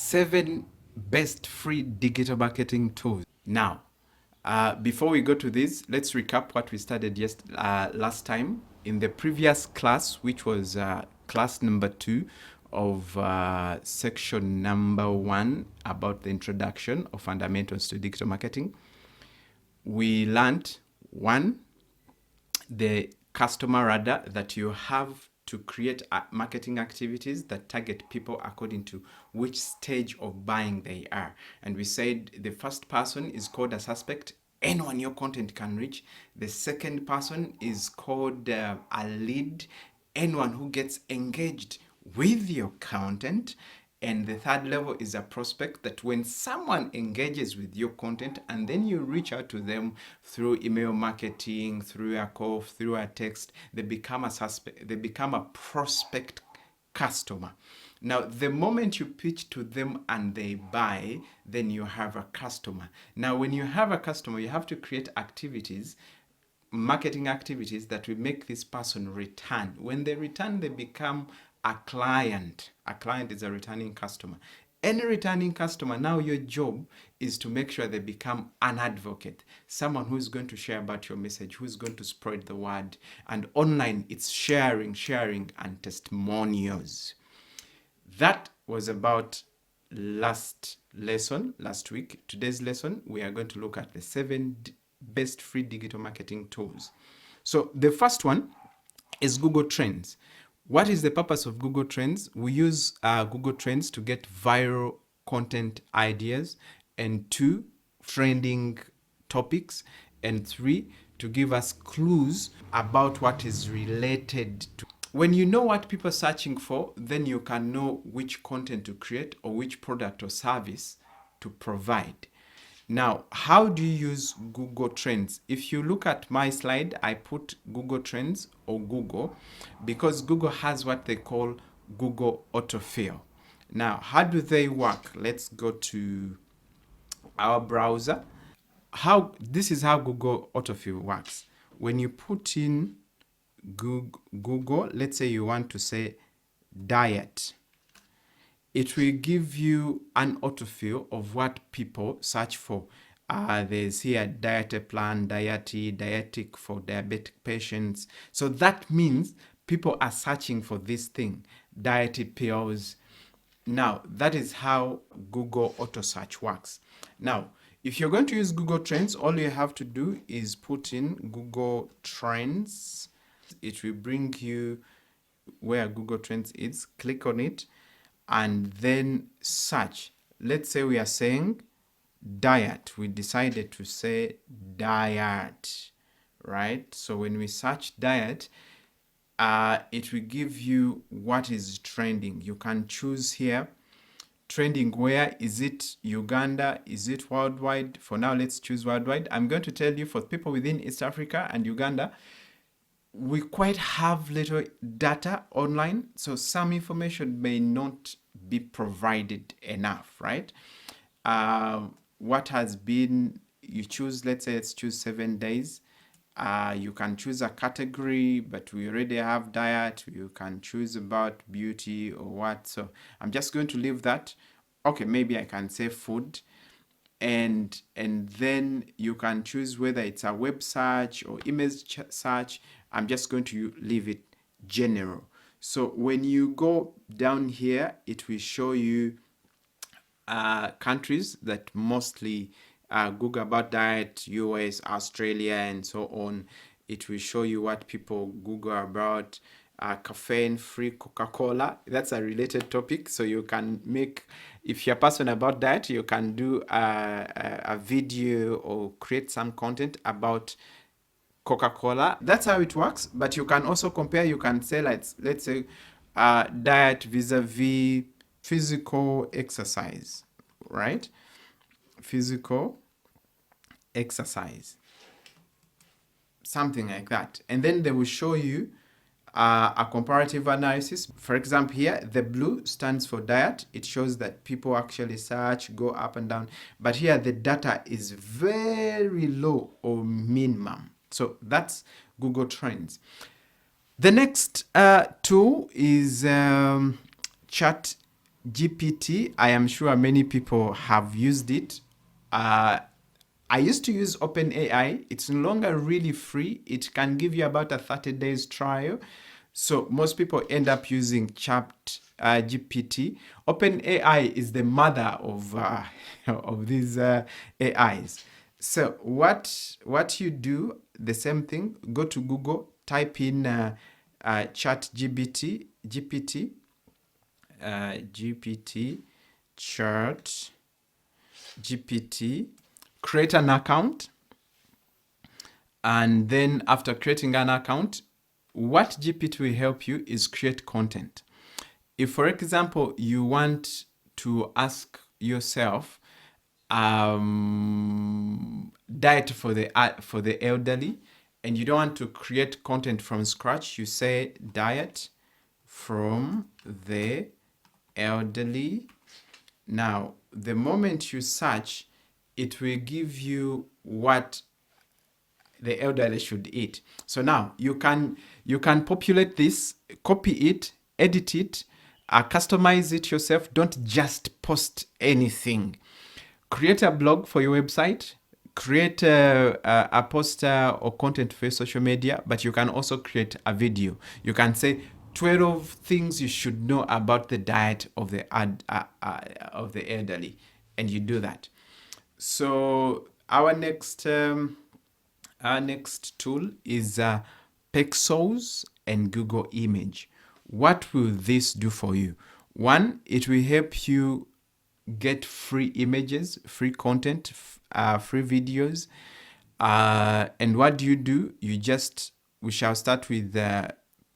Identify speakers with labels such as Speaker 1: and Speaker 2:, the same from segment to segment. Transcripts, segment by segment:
Speaker 1: 7 best free digital marketing tools. Now, before we go to this, let's recap what we started last time. In the previous class, which was class number 2 of section number 1 about the introduction of fundamentals to digital marketing, we learned 1, the customer radar, that you have to create marketing activities that target people according to which stage of buying they are. And we said the first person is called a suspect, anyone your content can reach. The second person is called a lead, anyone who gets engaged with your content. And the third level is a prospect, that when someone engages with your content and then you reach out to them through email marketing, through a call, through a text, they become a suspect, they become a prospect customer. Now, the moment you pitch to them and they buy, then you have a customer. Now, when you have a customer, you have to create activities, marketing activities that will make this person return. When they return, they become a client. A client is a returning customer. Any returning customer, now your job is to make sure they become an advocate, someone who's going to share about your message, who's going to spread the word. And online, it's sharing, and testimonials. That was about last week. Today's lesson, we are going to look at the 7 best free digital marketing tools. So the first one is Google Trends. What is the purpose of Google Trends? We use Google Trends to get viral content ideas, and 2, trending topics, and 3, to give us clues about what is related to. When you know what people are searching for, then you can know which content to create or which product or service to provide. Now, how do you use Google Trends? If you look at my slide, I put Google Trends or Google because Google has what they call Google Autofill. Now, how do they work? Let's go to our browser. This is how Google Autofill works. When you put in Google, let's say you want to say diet, it will give you an autofill of what people search for. There's here diet plan, dietic for diabetic patients. So that means people are searching for this thing, diet pills. Now, that is how Google Auto Search works. Now, if you're going to use Google Trends, all you have to do is put in Google Trends. It will bring you where Google Trends is. Click on it and then search. Let's say we are saying diet. We decided to say diet, right? So when we search diet, it will give you what is trending. You can choose here, trending where. Is it Uganda? Is it worldwide? For now, let's choose worldwide. I'm going to tell you, for people within East Africa and Uganda, we quite have little data online, so some information may not be provided enough, right? What has been, you choose, let's choose 7 days. You can choose a category, but we already have diet. You can choose about beauty or what. So I'm just going to leave that. Okay, maybe I can say food. And then you can choose whether it's a web search or image search. I'm just going to leave it general. So when you go down here, it will show you countries that mostly Google about diet, US, Australia, and so on. It will show you what people Google about. Caffeine-free Coca-Cola. That's a related topic. So you can make, if you're passionate about that, you can do a video or create some content about Coca-Cola. That's how it works. But you can also compare. You can say, let's say, diet vis-a-vis physical exercise, right? Physical exercise. Something like that. And then they will show you a comparative analysis. For example, here, the blue stands for diet. It shows that people actually search, go up and down. But here, the data is very low or minimum. So that's Google Trends. The next tool is ChatGPT. GPT, I am sure many people have used it. I used to use OpenAI. It's no longer really free. It can give you about a 30 days trial. So most people end up using Chat GPT. OpenAI is the mother of of these AIs. So what you do, the same thing, go to Google, type in Chat GPT, GPT, Chat GPT, create an account, and then after creating an account, what GPT will help you is create content. If, for example, you want to ask yourself diet for the elderly, and you don't want to create content from scratch, you say diet from the elderly. Now, the moment you search, it will give you what the elderly should eat. So now you can populate this, copy it, edit it, customize it yourself. Don't just post anything. Create a blog for your website, create a poster or content for your social media, but you can also create a video. You can say 12 things you should know about the diet of the elderly, and you do that. So our next tool is Pexels and Google Image. What will this do for you? One, it will help you get free images, free content, free videos. And what do? We shall start with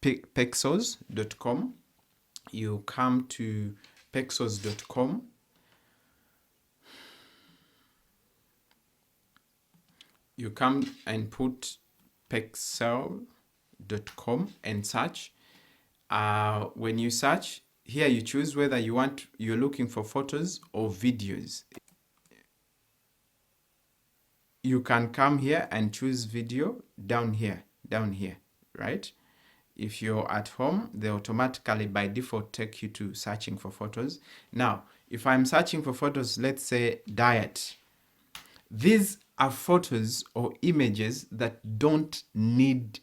Speaker 1: pexels.com. You come to pexels.com. You come and put pexel.com and search. When you search, here you choose whether you're looking for photos or videos. You can come here and choose video down here, right? If you're at home, they automatically by default take you to searching for photos. Now, if I'm searching for photos, let's say diet. These are photos or images that don't need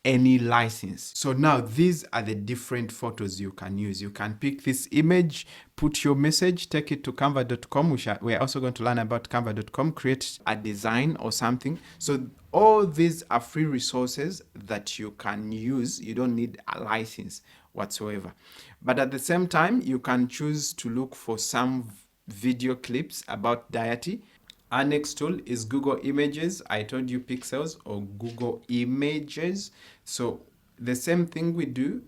Speaker 1: any license. So now these are the different photos you can use. You can pick this image, put your message, take it to canva.com. We're also going to learn about canva.com, create a design or something. So all these are free resources that you can use. You don't need a license whatsoever. But at the same time, you can choose to look for some video clips about deity. Our next tool is Google Images. I told you Pexels or Google Images. So the same thing we do.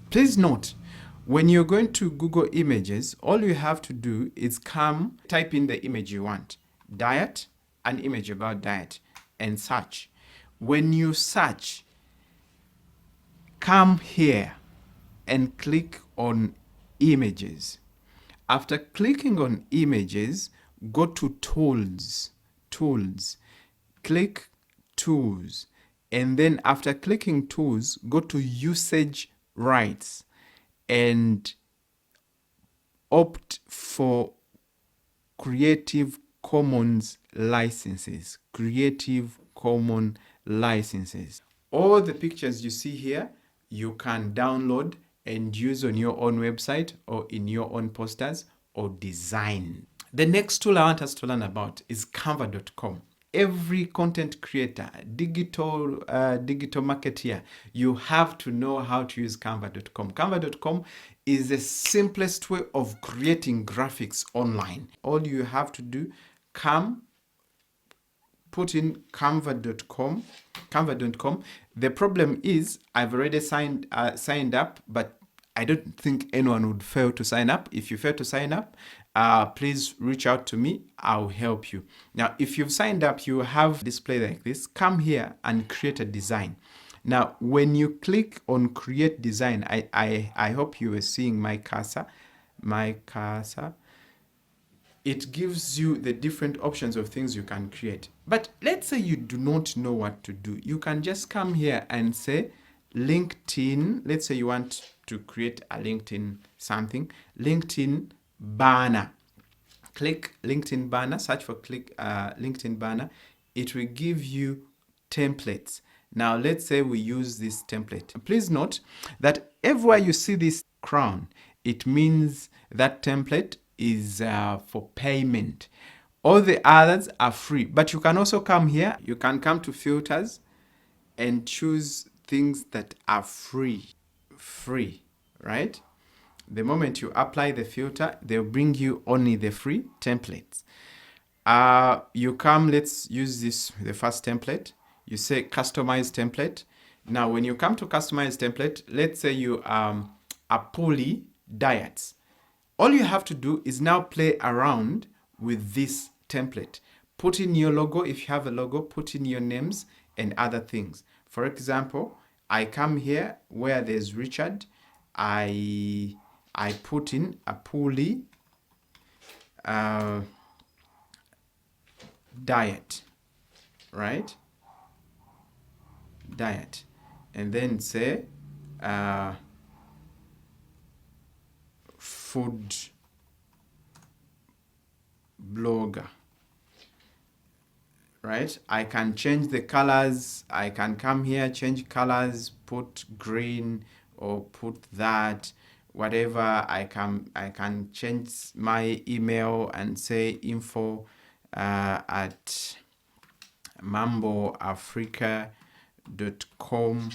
Speaker 1: Please note, when you're going to Google Images, all you have to do is type in the image you want. Diet, an image about diet, and search. When you search, come here and click on Images. After clicking on Images, go to tools, click tools, and then after clicking tools, go to usage rights and opt for Creative Commons licenses. All the pictures you see here, you can download and use on your own website or in your own posters or design. The next tool I want us to learn about is canva.com. Every content creator, digital marketeer, you have to know how to use canva.com. Canva.com is the simplest way of creating graphics online. All you have to do, put in canva.com. The problem is I've already signed up, but I don't think anyone would fail to sign up. If you fail to sign up, please reach out to me. I'll help you. Now, if you've signed up, you have a display like this. Come here and create a design. Now, when you click on create design, I hope you were seeing my cursor. It gives you the different options of things you can create. But let's say you do not know what to do. You can just come here and say, LinkedIn. Let's say you want to create a LinkedIn something. LinkedIn banner. Click LinkedIn banner, search for LinkedIn banner. It will give you templates. Now, let's say we use this template. Please note that everywhere you see this crown, it means that template is for payment. All the others are free, but you can also come here. You can come to filters and choose things that are free, right? The moment you apply the filter, they'll bring you only the free templates. You come, let's use this, the first template. You say customize template. Now, when you come to customize template, let's say you are Puli diets. All you have to do is now play around with this template. Put in your logo if you have a logo, put in your names and other things. For example, I come here where there's Richard. I put in a Puli diet, right? Diet. And then say food blogger, right? I can change the colors. I can come here, change colors, put green or put that, whatever. I can change my email and say info at mamboafrica.com.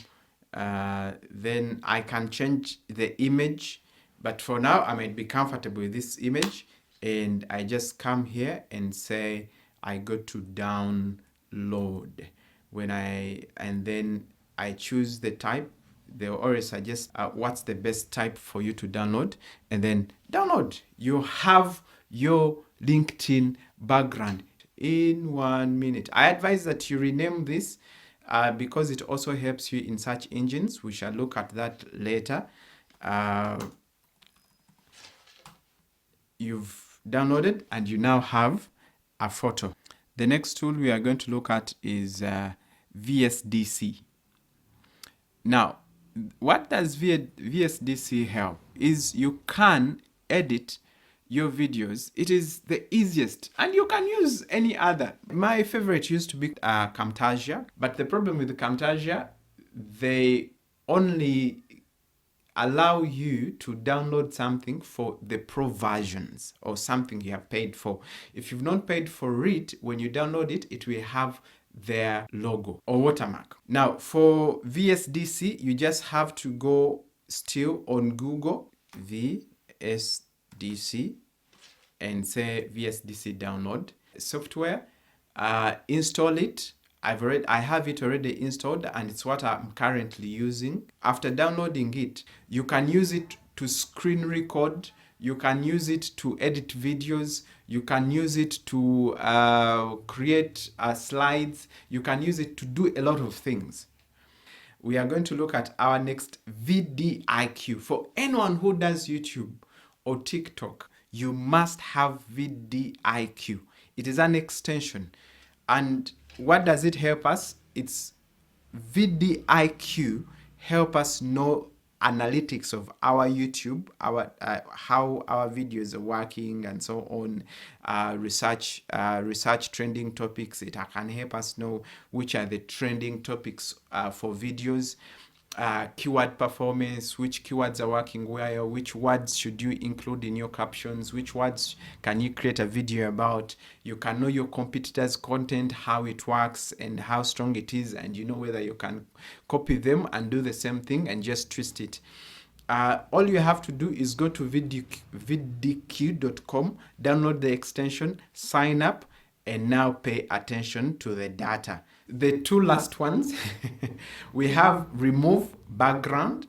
Speaker 1: Then I can change the image, but for now I might be comfortable with this image, and I just come here and say I go to download. And then I choose the type. They'll always suggest what's the best type for you to download, and then download. You have your LinkedIn background in 1 minute. I advise that you rename this because it also helps you in search engines. We shall look at that later. You've downloaded and you now have a photo. The next tool we are going to look at is VSDC. Now, what does VSDC help? Is you can edit your videos. It is the easiest, and you can use any other. My favorite used to be Camtasia, but the problem with Camtasia, they only allow you to download something for the pro versions or something you have paid for. If you've not paid for it, when you download it, it will have their logo or watermark. Now, for VSDC, you just have to go still on Google, VSDC, and say VSDC download software, install it. I have it already installed, and it's what I'm currently using. After downloading it, you can use it to screen record. You can use it to edit videos. You can use it to create slides. You can use it to do a lot of things. We are going to look at our next VDIQ. For anyone who does YouTube or TikTok, you must have VDIQ. It is an extension. And what does it help us? It's VDIQ help us know analytics of our YouTube, how our videos are working, and so on. Research trending topics. It can help us know which are the trending topics for videos. Keyword performance, which keywords are working where, which words should you include in your captions, which words can you create a video about. You can know your competitors' content, how it works and how strong it is, and you know whether you can copy them and do the same thing and just twist it. All you have to do is go to vidq.com, download the extension, sign up, and now pay attention to the data. The two last ones, we have remove background.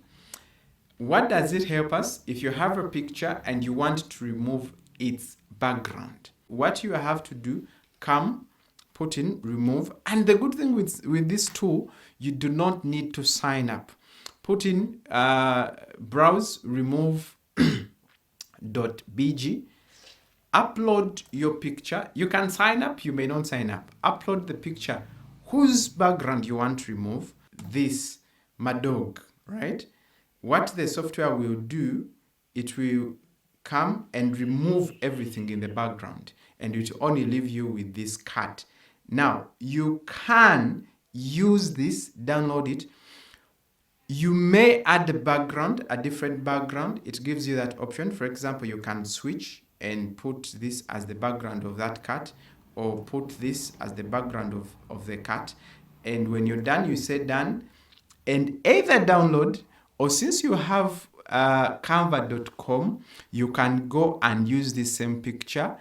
Speaker 1: What does it help us? If you have a picture and you want to remove its background, what you have to do, come, put in remove. And the good thing with this tool, you do not need to sign up. Put in browse remove.bg. Upload your picture. You can sign up, you may not sign up. Upload the picture whose background you want to remove. This Madog, right? What the software will do, it will come and remove everything in the background, and it will only leave you with this cat. Now, you can use this, download it. You may add a background, a different background. It gives you that option. For example, you can switch and put this as the background of that cat, or put this as the background of the cat. And when you're done, you say done, and either download, or since you have canva.com, you can go and use this same picture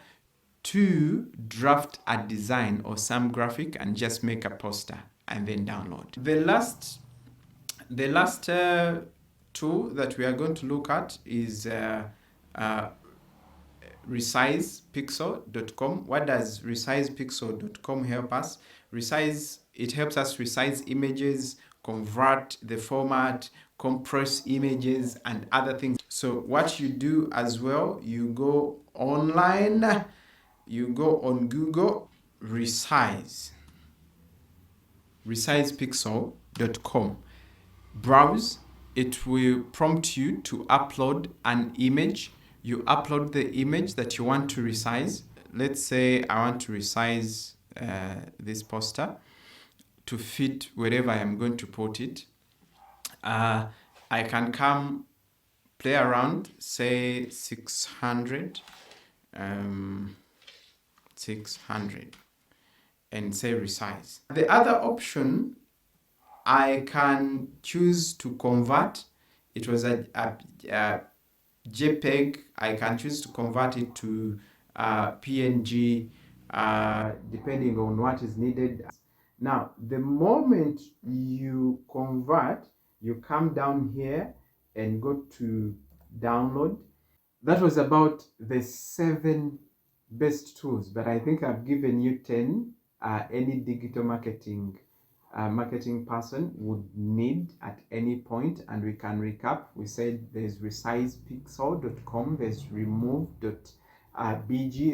Speaker 1: to draft a design or some graphic and just make a poster and then download. The last tool that we are going to look at is resizepixel.com. What does resizepixel.com help us? It helps us resize images, convert the format, compress images, and other things. So what you do as well, you go online, you go on Google, resizepixel.com. Browse. It will prompt you to upload an image. You upload the image that you want to resize. Let's say I want to resize this poster to fit wherever I am going to put it. I can come play around, say 600, 600, and say resize. The other option, I can choose to convert. It was a JPEG. I can choose to convert it to PNG, depending on what is needed. Now, the moment you convert, you come down here and go to download. That was about the 7 best tools, but I think I've given you 10 any digital marketing person would need at any point. And we can recap. We said there's resizepixel.com, there's remove.bg,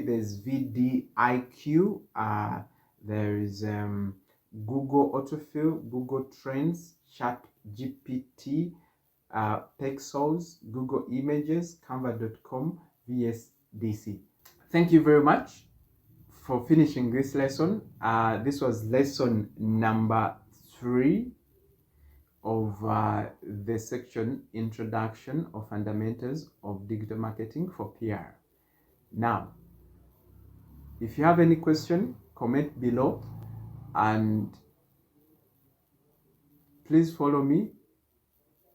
Speaker 1: there's VDIQ, there's Google Autofill, Google Trends, ChatGPT, Pexels, Google Images, Canva.com, VSDC. Thank you very much for finishing this lesson. This was lesson number 3 of the section Introduction of Fundamentals of Digital Marketing for PR. Now, if you have any question, comment below, and please follow me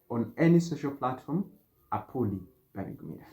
Speaker 1: on any social platform, Apuli Barigumira.